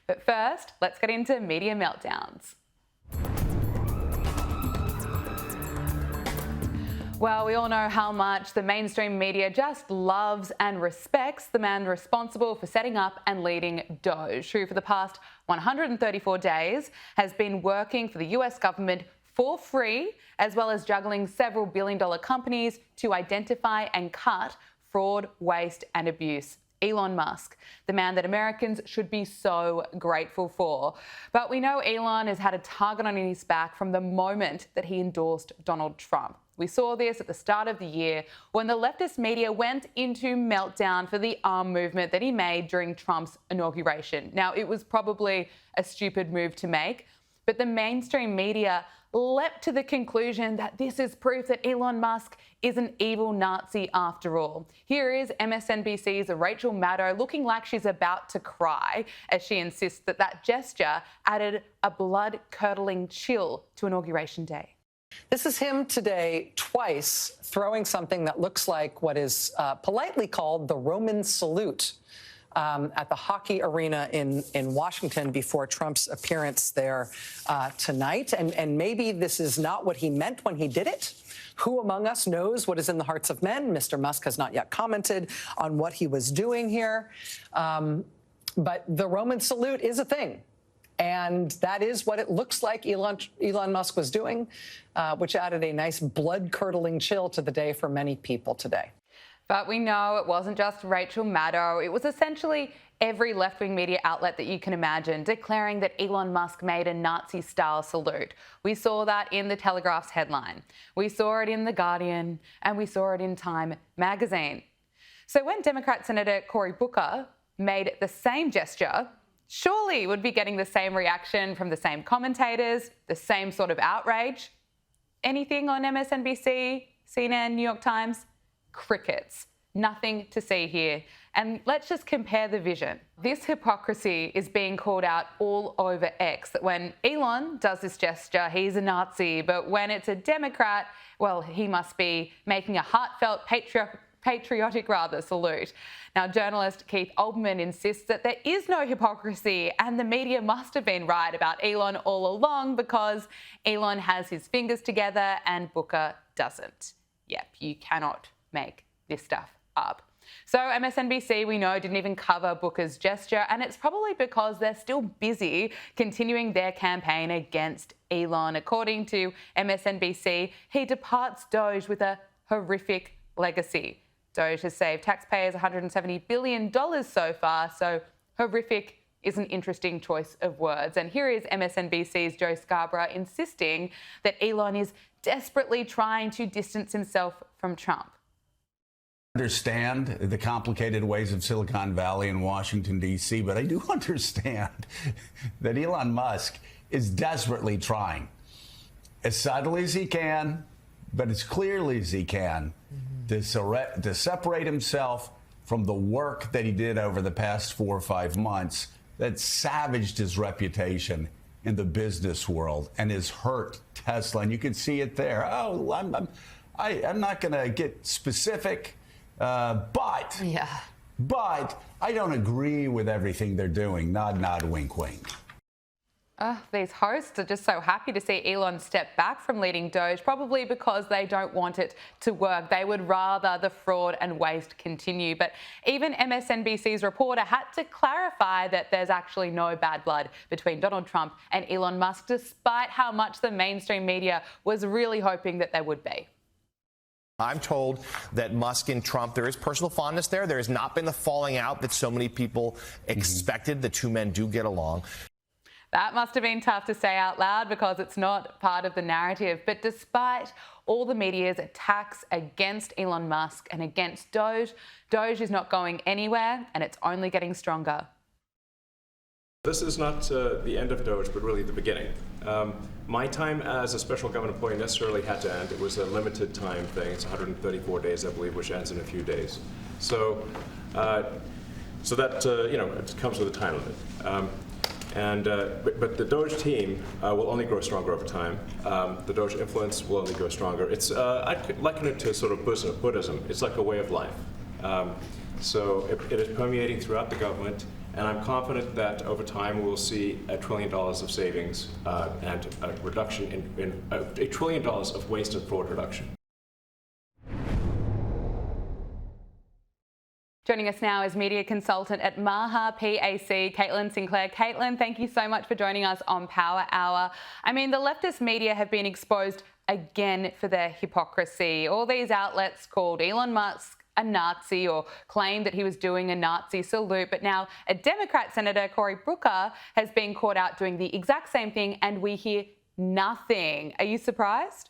But first, let's get into media meltdowns. Well, we all know how much the mainstream media just loves and respects the man responsible for setting up and leading DOGE, who for the past 134 days has been working for the US government for free, as well as juggling several billion-dollar companies to identify and cut fraud, waste and abuse. Elon Musk, the man that Americans should be so grateful for. But we know Elon has had a target on his back from the moment that he endorsed Donald Trump. We saw this at the start of the year when the leftist media went into meltdown for the arm movement that he made during Trump's inauguration. Now, it was probably a stupid move to make, but the mainstream media leapt to the conclusion that this is proof that Elon Musk is an evil Nazi after all. Here is MSNBC's Rachel Maddow looking like she's about to cry as she insists that that gesture added a blood-curdling chill to Inauguration Day. This is him today twice throwing something that looks like what is politely called the Roman salute at the hockey arena in Washington before Trump's appearance there tonight. And maybe this is not what he meant when he did it. Who among us knows what is in the hearts of men? Mr. Musk has not yet commented on what he was doing here. But the Roman salute is a thing. And that is what it looks like Elon Musk was doing, which added a nice blood-curdling chill to the day for many people today. But we know it wasn't just Rachel Maddow. It was essentially every left-wing media outlet that you can imagine declaring that Elon Musk made a Nazi-style salute. We saw that in the Telegraph's headline. We saw it in The Guardian, and we saw it in Time magazine. So when Democrat Senator Cory Booker made the same gesture, surely would be getting the same reaction from the same commentators, the same sort of outrage. Anything on MSNBC, CNN, New York Times? Crickets. Nothing to see here. And let's just compare the vision. This hypocrisy is being called out all over X, that when Elon does this gesture, he's a Nazi, but when it's a Democrat, well, he must be making a heartfelt patriotic salute. Now, journalist Keith Olbermann insists that there is no hypocrisy and the media must have been right about Elon all along because Elon has his fingers together and Booker doesn't. Yep, you cannot make this stuff up. So MSNBC, we know, didn't even cover Booker's gesture, and it's probably because they're still busy continuing their campaign against Elon. According to MSNBC, he departs DOGE with a horrific legacy. DOGE has saved taxpayers $170 billion so far, so horrific is an interesting choice of words. And here is MSNBC's Joe Scarborough insisting that Elon is desperately trying to distance himself from Trump. Understand the complicated ways of Silicon Valley and Washington, D.C., but I do understand that Elon Musk is desperately trying, as subtly as he can, but as clearly as he can, to separate himself from the work that he did over the past 4 or 5 months that savaged his reputation in the business world and has hurt Tesla. And you can see it there. Oh, I'm not going to get specific, but I don't agree with everything they're doing. Nod, nod, wink, wink. These hosts are just so happy to see Elon step back from leading DOGE, probably because they don't want it to work. They would rather the fraud and waste continue. But even MSNBC's reporter had to clarify that there's actually no bad blood between Donald Trump and Elon Musk, despite how much the mainstream media was really hoping that there would be. I'm told that Musk and Trump, there is personal fondness there. There has not been the falling out that so many people expected. The two men do get along. That must have been tough to say out loud because it's not part of the narrative. But despite all the media's attacks against Elon Musk and against DOGE, DOGE is not going anywhere and it's only getting stronger. This is not the end of DOGE, but really the beginning. My time as a special government employee necessarily had to end. It was a limited time thing. It's 134 days, I believe, which ends in a few days. So that it comes with a time limit. But the DOGE team will only grow stronger over time. The DOGE influence will only grow stronger. It's I'd liken it to sort of Buddhism. It's like a way of life. So it is permeating throughout the government, And I'm confident that over time we'll see $1 trillion of savings and a reduction in $1 trillion of waste and fraud reduction. Joining us now is media consultant at MAHA PAC, Caitlin Sinclair. Caitlin, thank you so much for joining us on Power Hour. I mean, the leftist media have been exposed again for their hypocrisy. All these outlets called Elon Musk a Nazi or claimed that he was doing a Nazi salute, but now a Democrat Senator, Cory Booker, has been caught out doing the exact same thing, and we hear nothing. Are you surprised?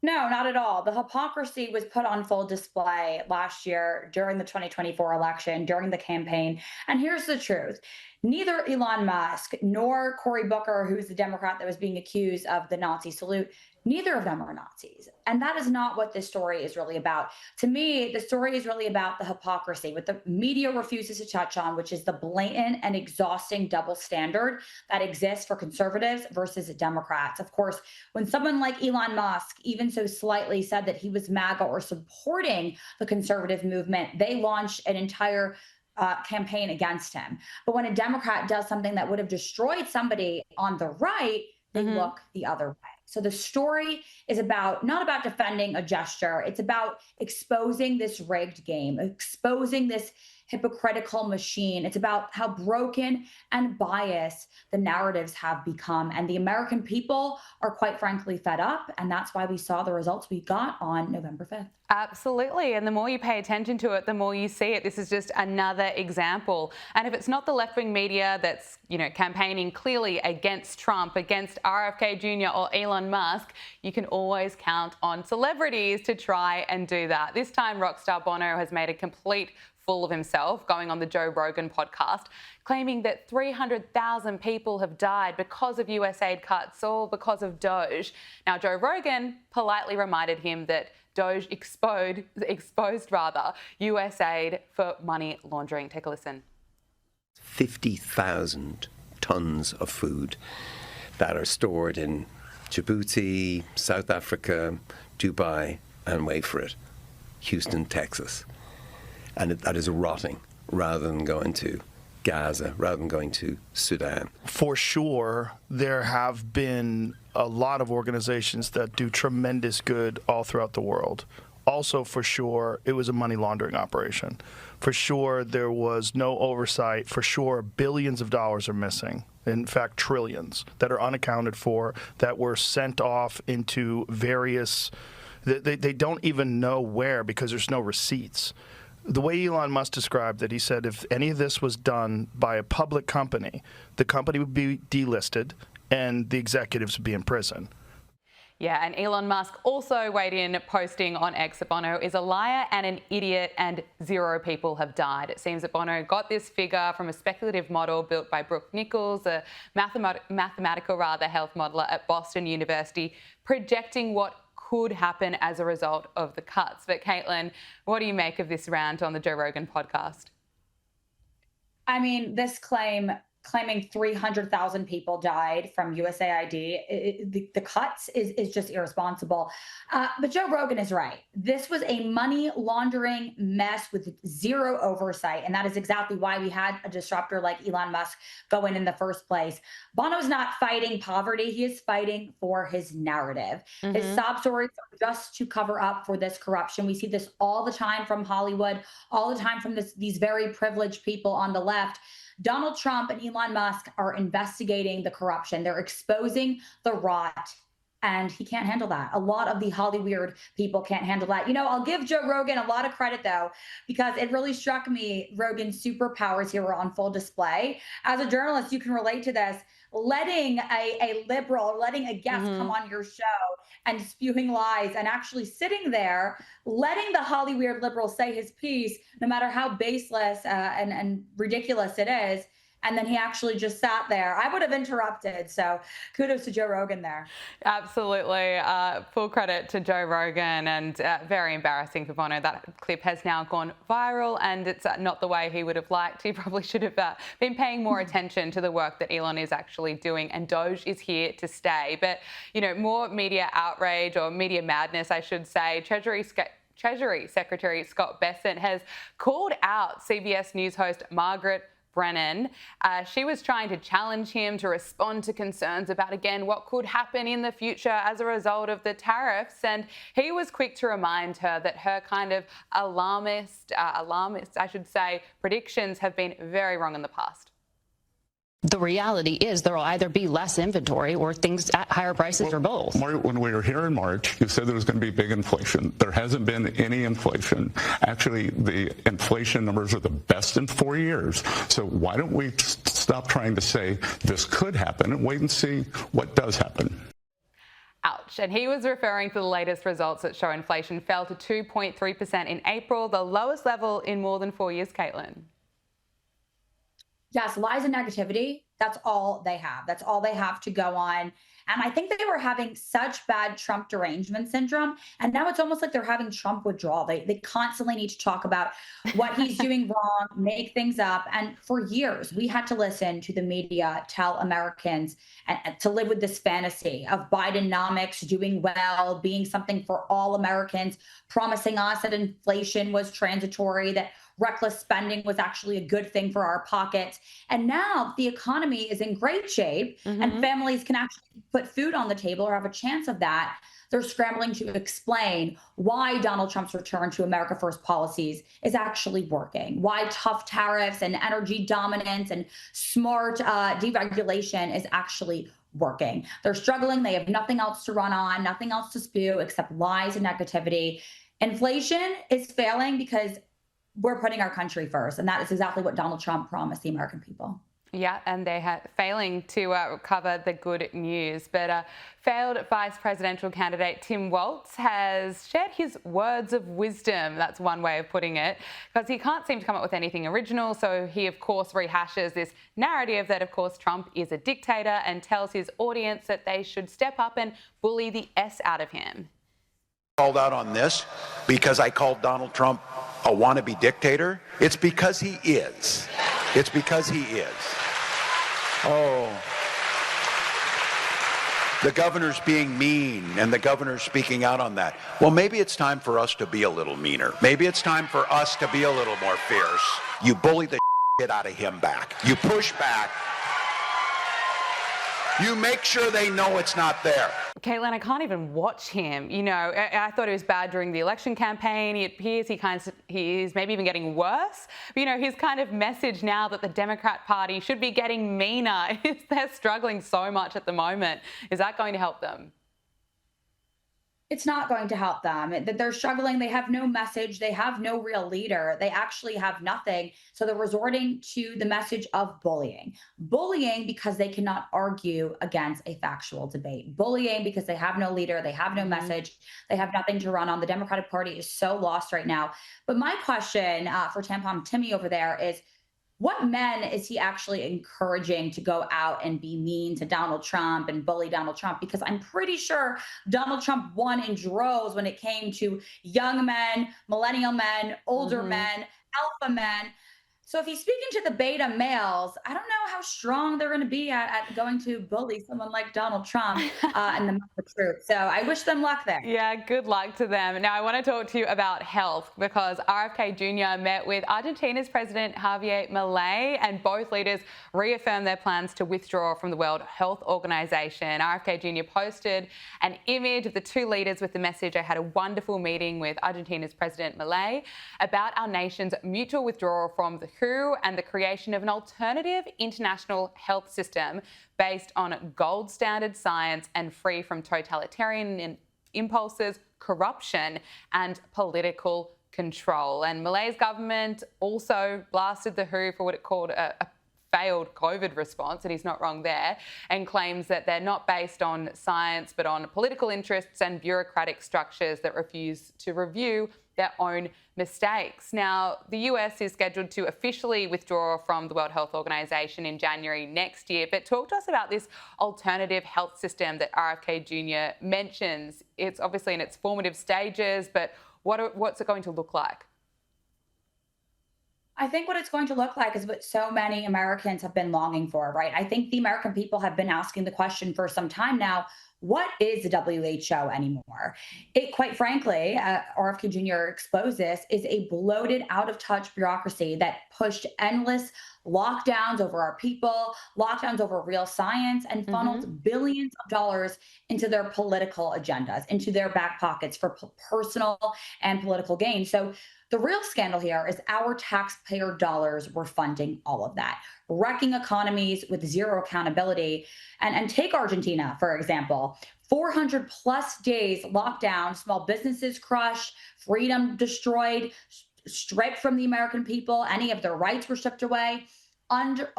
No, not at all. The hypocrisy was put on full display last year during the 2024 election, during the campaign. And here's the truth. Neither Elon Musk nor Cory Booker, who's the Democrat that was being accused of the Nazi salute, neither of them are Nazis. And that is not what this story is really about. To me, the story is really about the hypocrisy, what the media refuses to touch on, which is the blatant and exhausting double standard that exists for conservatives versus Democrats. Of course, when someone like Elon Musk even so slightly said that he was MAGA or supporting the conservative movement, they launched an entire campaign against him. But when a Democrat does something that would have destroyed somebody on the right, they look the other way. So the story is not about defending a gesture. It's about exposing this rigged game, exposing this hypocritical machine. It's about how broken and biased the narratives have become. And the American people are quite frankly fed up. And that's why we saw the results we got on November 5th. Absolutely. And the more you pay attention to it, the more you see it. This is just another example. And if it's not the left-wing media that's, campaigning clearly against Trump, against RFK Jr. or Elon Musk, you can always count on celebrities to try and do that. This time, rock star Bono has made a complete fool of himself, going on the Joe Rogan podcast, claiming that 300,000 people have died because of US aid cuts or because of DOGE. Now, Joe Rogan politely reminded him that DOGE exposed US aid for money laundering. Take a listen. 50,000 tons of food that are stored in Djibouti, South Africa, Dubai, and wait for it, Houston, Texas. And that is rotting rather than going to Gaza, rather than going to Sudan. For sure, there have been a lot of organizations that do tremendous good all throughout the world. Also, for sure, it was a money laundering operation. For sure, there was no oversight. For sure, billions of dollars are missing. In fact, trillions that are unaccounted for, that were sent off into various, they don't even know where because there's no receipts. The way Elon Musk described it, he said if any of this was done by a public company, the company would be delisted and the executives would be in prison. Yeah, and Elon Musk also weighed in, posting on X that Bono is a liar and an idiot and 0 people have died. It seems that Bono got this figure from a speculative model built by Brooke Nichols, a mathematical health modeler at Boston University, projecting what could happen as a result of the cuts. But Caitlin, what do you make of this rant on the Joe Rogan podcast? I mean, this claiming 300,000 people died from USAID, the cuts is just irresponsible. But Joe Rogan is right. This was a money laundering mess with 0 oversight. And that is exactly why we had a disruptor like Elon Musk go in the first place. Bono's not fighting poverty. He is fighting for his narrative. His sob stories are just to cover up for this corruption. We see this all the time from Hollywood, all the time from these very privileged people on the left. Donald Trump and Elon Musk are investigating the corruption. They're exposing the rot, and he can't handle that. A lot of the Hollyweird people can't handle that. I'll give Joe Rogan a lot of credit, though, because it really struck me Rogan's superpowers here were on full display. As a journalist, you can relate to this. Letting a liberal, letting a guest come on your show and spewing lies and actually sitting there, letting the Hollyweird liberal say his piece, no matter how baseless and ridiculous it is. And then he actually just sat there. I would have interrupted. So kudos to Joe Rogan there. Absolutely. Full credit to Joe Rogan, and very embarrassing for Bono. That clip has now gone viral, and it's not the way he would have liked. He probably should have been paying more attention to the work that Elon is actually doing, and DOGE is here to stay. But, more media outrage, or media madness, I should say. Treasury Secretary Scott Bessent has called out CBS News host Margaret Brennan. She was trying to challenge him to respond to concerns about, again, what could happen in the future as a result of the tariffs. And he was quick to remind her that her kind of alarmist, I should say, predictions have been very wrong in the past. The reality is there will either be less inventory or things at higher prices or both. When we were here in March, you said there was going to be big inflation. There hasn't been any inflation. Actually, the inflation numbers are the best in 4 years. So why don't we stop trying to say this could happen and wait and see what does happen? Ouch. And he was referring to the latest results that show inflation fell to 2.3% in April, the lowest level in more than 4 years, Caitlin. Yes, lies and negativity. That's all they have. That's all they have to go on. And I think they were having such bad Trump derangement syndrome. And now it's almost like they're having Trump withdrawal. They constantly need to talk about what he's doing wrong, make things up. And for years, we had to listen to the media tell Americans to live with this fantasy of Bidenomics, doing well, being something for all Americans, promising us that inflation was transitory, that reckless spending was actually a good thing for our pockets. And now the economy is in great shape and families can actually put food on the table or have a chance of that. They're scrambling to explain why Donald Trump's return to America First policies is actually working, why tough tariffs and energy dominance and smart deregulation is actually working. They're struggling. They have nothing else to run on, nothing else to spew except lies and negativity. Inflation is failing because we're putting our country first. And that is exactly what Donald Trump promised the American people. Yeah, and they are failing to cover the good news. But failed vice presidential candidate Tim Walz has shared his words of wisdom. That's one way of putting it, because he can't seem to come up with anything original. So he, of course, rehashes this narrative that, of course, Trump is a dictator and tells his audience that they should step up and bully the S out of him. Called out on this because I called Donald Trump a wannabe dictator. It's because he is. It's because he is. Oh. The governor's being mean and the governor's speaking out on that. Well, maybe it's time for us to be a little meaner. Maybe it's time for us to be a little more fierce. You bully the shit out of him back. You push back. You make sure they know it's not there. Caitlin, I can't even watch him. You know, I thought he was bad during the election campaign. It appears he's maybe even getting worse. But, you know, his kind of message now that the Democrat Party should be getting meaner. They're struggling so much at the moment. Is that going to help them? It's not going to help them. They're struggling. They have no message. They have no real leader. They actually have nothing. So they're resorting to the message of bullying. Bullying because they cannot argue against a factual debate. Bullying because they have no leader. They have no message. They have nothing to run on. The Democratic Party is so lost right now. But my question for Tampon Timmy over there is, what men is he actually encouraging to go out and be mean to Donald Trump and bully Donald Trump? Because I'm pretty sure Donald Trump won in droves when it came to young men, millennial men, older men, alpha men. So if he's speaking to the beta males, I don't know how strong they're going to be at going to bully someone like Donald Trump and the truth. So I wish them luck there. Yeah, good luck to them. Now, I want to talk to you about health because RFK Jr. met with Argentina's President Javier Milei, and both leaders reaffirmed their plans to withdraw from the World Health Organization. RFK Jr. posted an image of the two leaders with the message, "I had a wonderful meeting with Argentina's President Milei about our nation's mutual withdrawal from the WHO and the creation of an alternative international health system based on gold standard science and free from totalitarian impulses, corruption and political control." And Milei's government also blasted the WHO for what it called a failed COVID response, and he's not wrong there, and claims that they're not based on science but on political interests and bureaucratic structures that refuse to review their own mistakes. Now, the US is scheduled to officially withdraw from the World Health Organization in January next year, but talk to us about this alternative health system that RFK Jr. mentions. It's obviously in its formative stages, but what's it going to look like? I think what it's going to look like is what so many Americans have been longing for, right? I think the American people have been asking the question for some time now, what is the WHO anymore? It, quite frankly, RFK Jr. exposed this, is a bloated, out-of-touch bureaucracy that pushed endless lockdowns over our people, lockdowns over real science, and funneled billions of dollars into their political agendas, into their back pockets for personal and political gain. So the real scandal here is our taxpayer dollars were funding all of that, wrecking economies with zero accountability. And take Argentina, for example, 400 plus days lockdown, small businesses crushed, freedom destroyed, stripped from the American people, any of their rights were stripped away.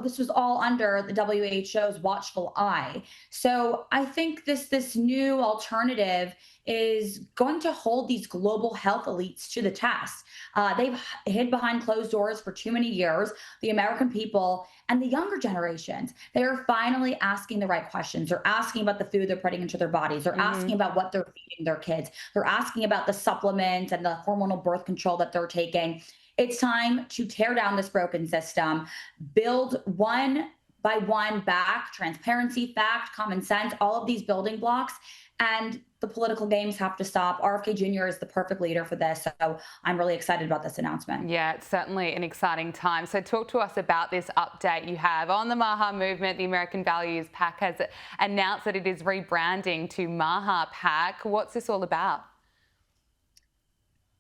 This was all under the WHO's watchful eye. So I think this new alternative is going to hold these global health elites to the test. They've hid behind closed doors for too many years. The American people and the younger generations, they are finally asking the right questions. They're asking about the food they're putting into their bodies. They're asking about what they're feeding their kids. They're asking about the supplements and the hormonal birth control that they're taking. It's time to tear down this broken system, build one by one back transparency, fact, common sense, all of these building blocks. And the political games have to stop. RFK Jr. is the perfect leader for this. So I'm really excited about this announcement. Yeah, it's certainly an exciting time. So talk to us about this update you have on the MAHA movement. The American Values PAC has announced that it is rebranding to MAHA PAC. What's this all about?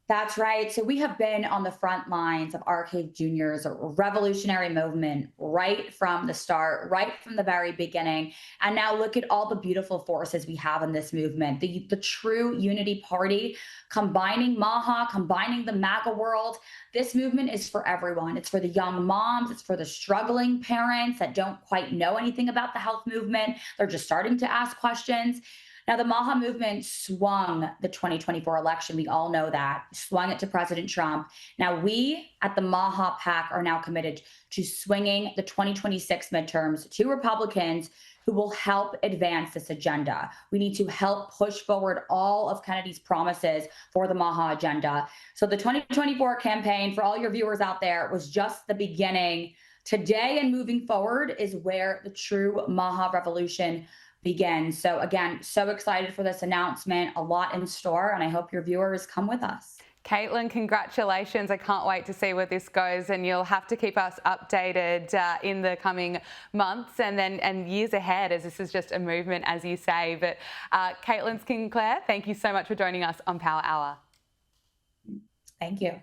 That's right. So we have been on the front lines of RFK Jr.'s revolutionary movement right from the start, right from the very beginning. And now look at all the beautiful forces we have in this movement. The true unity party, combining MAHA, combining the MAGA world. This movement is for everyone. It's for the young moms. It's for the struggling parents that don't quite know anything about the health movement. They're just starting to ask questions. Now, the MAHA movement swung the 2024 election. We all know that, swung it to President Trump. Now, we at the MAHA PAC are now committed to swinging the 2026 midterms to Republicans who will help advance this agenda. We need to help push forward all of Kennedy's promises for the MAHA agenda. So the 2024 campaign, for all your viewers out there, was just the beginning. Today and moving forward is where the true MAHA revolution begins. So again, so excited for this announcement, a lot in store, and I hope your viewers come with us. Caitlin, congratulations. I can't wait to see where this goes, and you'll have to keep us updated in the coming months and years ahead, as this is just a movement, as you say. But Caitlin Sinclair, thank you so much for joining us on Power Hour. Thank you.